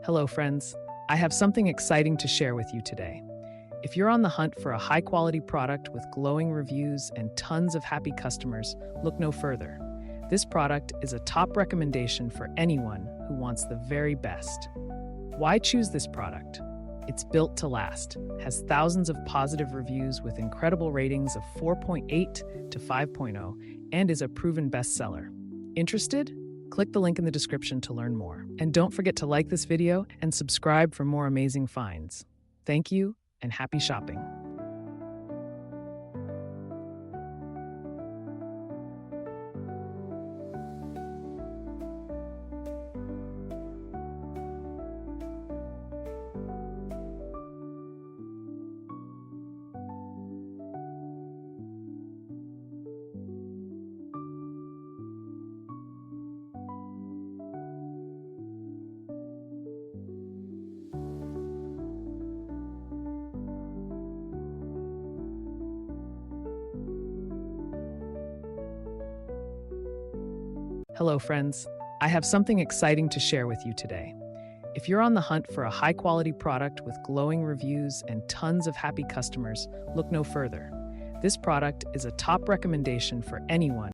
Hello, friends. I have something exciting to share with you today. If you're on the hunt for a high-quality product with glowing reviews and tons of happy customers, look no further. This product is a top recommendation for anyone who wants the very best. Why choose this product? It's built to last, has thousands of positive reviews with incredible ratings of 4.8 to 5.0, and is a proven bestseller. Interested? Click the link in the description to learn more. And don't forget to like this video and subscribe for more amazing finds. Thank you and happy shopping. Hello, friends. I have something exciting to share with you today. If you're on the hunt for a high-quality product with glowing reviews and tons of happy customers, look no further. This product is a top recommendation for anyone